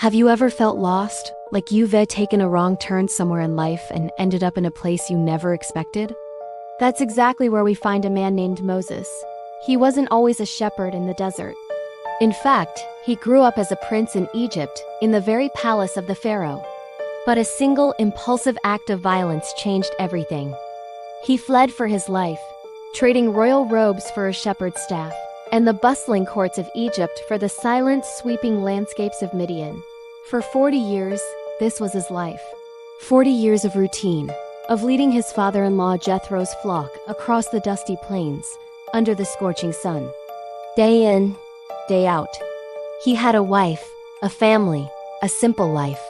Have you ever felt lost, like you've taken a wrong turn somewhere in life and ended up in a place you never expected? That's exactly where we find a man named Moses. He wasn't always a shepherd in the desert. In fact, he grew up as a prince in Egypt, in the very palace of the pharaoh. But a single impulsive act of violence changed everything. He fled for his life, trading royal robes for a shepherd's staff, and the bustling courts of Egypt for the silent, sweeping landscapes of Midian. For 40 years, this was his life. 40 years of routine, of leading his father-in-law Jethro's flock across the dusty plains, under the scorching sun. Day in, day out. He had a wife, a family, a simple life.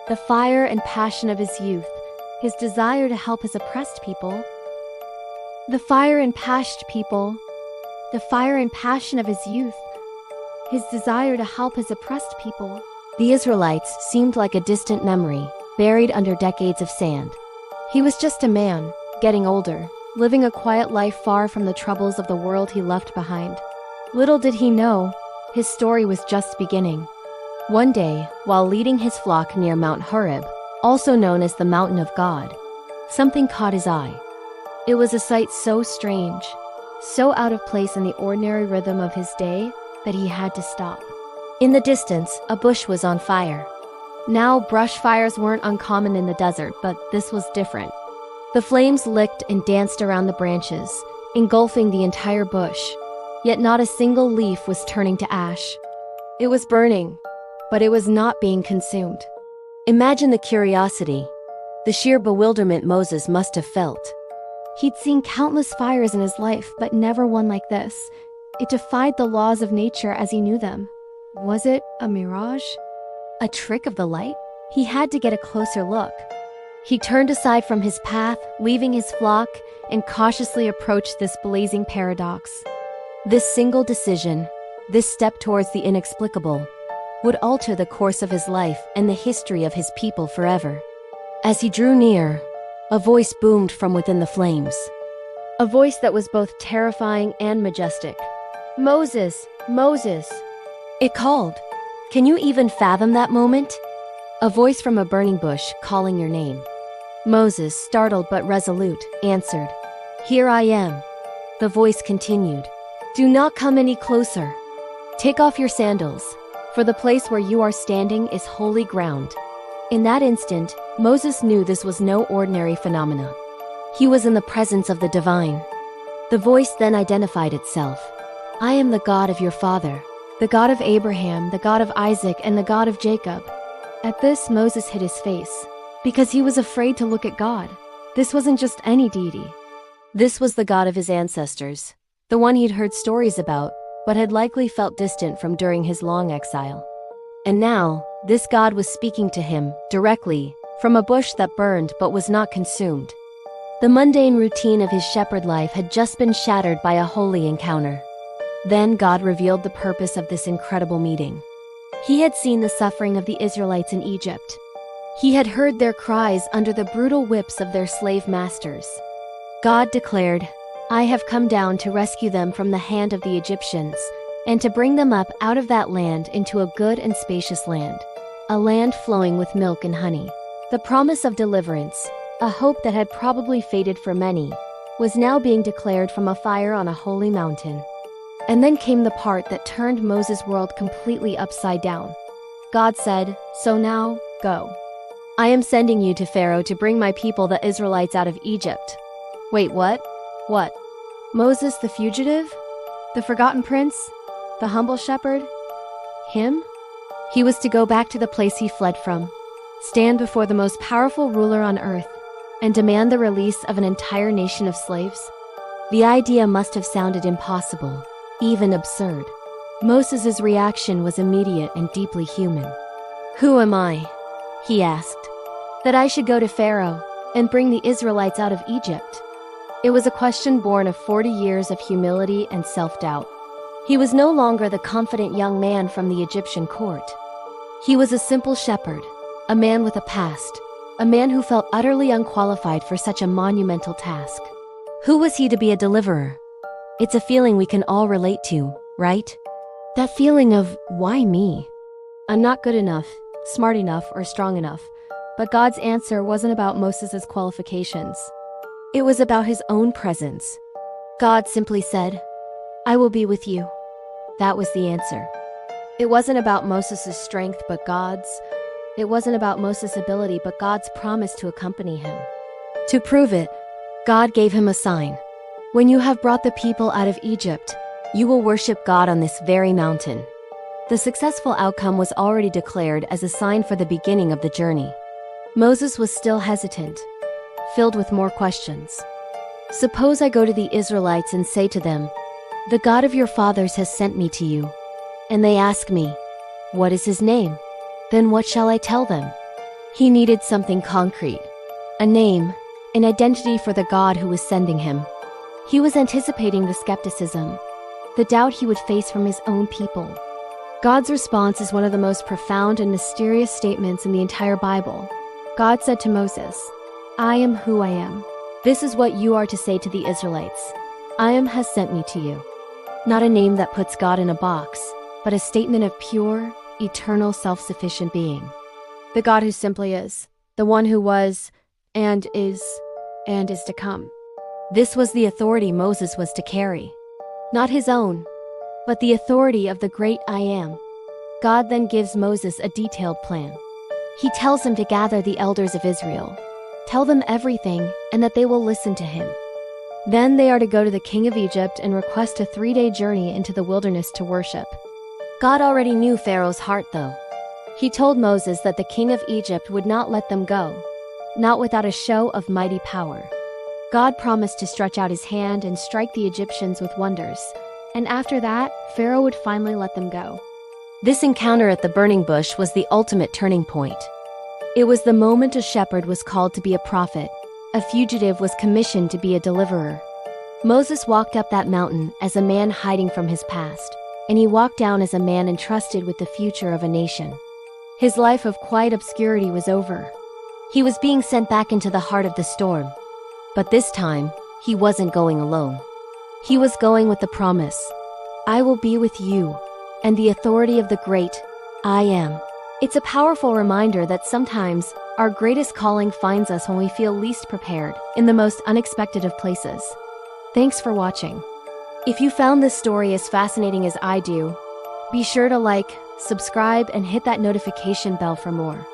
The fire and passion of his youth, his desire to help his oppressed people. The fire and passion of his youth, his desire to help his oppressed people. The Israelites seemed like a distant memory, buried under decades of sand. He was just a man, getting older, living a quiet life far from the troubles of the world he left behind. Little did he know, his story was just beginning. One day, while leading his flock near Mount Horeb, also known as the Mountain of God, something caught his eye. It was a sight so strange, so out of place in the ordinary rhythm of his day, that he had to stop. In the distance, a bush was on fire. Now, brush fires weren't uncommon in the desert, but this was different. The flames licked and danced around the branches, engulfing the entire bush. Yet not a single leaf was turning to ash. It was burning, but it was not being consumed. Imagine the curiosity, the sheer bewilderment Moses must have felt. He'd seen countless fires in his life, but never one like this. It defied the laws of nature as he knew them. Was it a mirage? A trick of the light? He had to get a closer look. He turned aside from his path, leaving his flock, and cautiously approached this blazing paradox. This single decision, this step towards the inexplicable, would alter the course of his life and the history of his people forever. As he drew near, a voice boomed from within the flames. A voice that was both terrifying and majestic. "Moses! Moses!" It called. Can you even fathom that moment? A voice from a burning bush calling your name. Moses, startled but resolute, answered, "Here I am." The voice continued, "Do not come any closer. Take off your sandals, for the place where you are standing is holy ground." In that instant, Moses knew this was no ordinary phenomena. He was in the presence of the divine. The voice then identified itself. "I am the God of your father, the God of Abraham, the God of Isaac, and the God of Jacob." At this, Moses hid his face, because he was afraid to look at God. This wasn't just any deity. This was the God of his ancestors, the one he'd heard stories about, but had likely felt distant from during his long exile. And now, this God was speaking to him, directly, from a bush that burned but was not consumed. The mundane routine of his shepherd life had just been shattered by a holy encounter. Then God revealed the purpose of this incredible meeting. He had seen the suffering of the Israelites in Egypt. He had heard their cries under the brutal whips of their slave masters. God declared, "I have come down to rescue them from the hand of the Egyptians, and to bring them up out of that land into a good and spacious land, a land flowing with milk and honey." The promise of deliverance, a hope that had probably faded for many, was now being declared from a fire on a holy mountain. And then came the part that turned Moses' world completely upside down. God said, "So now, go. I am sending you to Pharaoh to bring my people the Israelites out of Egypt." Wait, what? What? Moses the fugitive? The forgotten prince? The humble shepherd? Him? He was to go back to the place he fled from, stand before the most powerful ruler on earth, and demand the release of an entire nation of slaves? The idea must have sounded impossible, even absurd. Moses' reaction was immediate and deeply human. "Who am I?" he asked, "that I should go to Pharaoh and bring the Israelites out of Egypt?" It was a question born of 40 years of humility and self-doubt. He was no longer the confident young man from the Egyptian court. He was a simple shepherd, a man with a past, a man who felt utterly unqualified for such a monumental task. Who was he to be a deliverer? It's a feeling we can all relate to, right? That feeling of, why me? I'm not good enough, smart enough, or strong enough. But God's answer wasn't about Moses' qualifications. It was about his own presence. God simply said, "I will be with you." That was the answer. It wasn't about Moses' strength, but God's. It wasn't about Moses' ability, but God's promise to accompany him. To prove it, God gave him a sign. When you have brought the people out of Egypt, you will worship God on this very mountain. The successful outcome was already declared as a sign for the beginning of the journey. Moses was still hesitant, filled with more questions. Suppose I go to the Israelites and say to them, "The God of your fathers has sent me to you." And they ask me, "What is his name?" Then what shall I tell them? He needed something concrete. A name, an identity for the God who was sending him. He was anticipating the skepticism, the doubt he would face from his own people. God's response is one of the most profound and mysterious statements in the entire Bible. God said to Moses, "I am who I am. This is what you are to say to the Israelites. I am has sent me to you." Not a name that puts God in a box, but a statement of pure, eternal, self-sufficient being. The God who simply is, the one who was, and is to come. This was the authority Moses was to carry. Not his own, but the authority of the great I Am. God then gives Moses a detailed plan. He tells him to gather the elders of Israel, tell them everything, and that they will listen to him. Then they are to go to the king of Egypt and request a 3-day journey into the wilderness to worship. God already knew Pharaoh's heart, though. He told Moses that the king of Egypt would not let them go, not without a show of mighty power. God promised to stretch out his hand and strike the Egyptians with wonders, and after that, Pharaoh would finally let them go. This encounter at the burning bush was the ultimate turning point. It was the moment a shepherd was called to be a prophet, a fugitive was commissioned to be a deliverer. Moses walked up that mountain as a man hiding from his past, and he walked down as a man entrusted with the future of a nation. His life of quiet obscurity was over. He was being sent back into the heart of the storm. But this time, he wasn't going alone. He was going with the promise, "I will be with you," and the authority of the great I Am. It's a powerful reminder that sometimes our greatest calling finds us when we feel least prepared, in the most unexpected of places. Thanks for watching. If you found this story as fascinating as I do, be sure to like, subscribe, and hit that notification bell for more.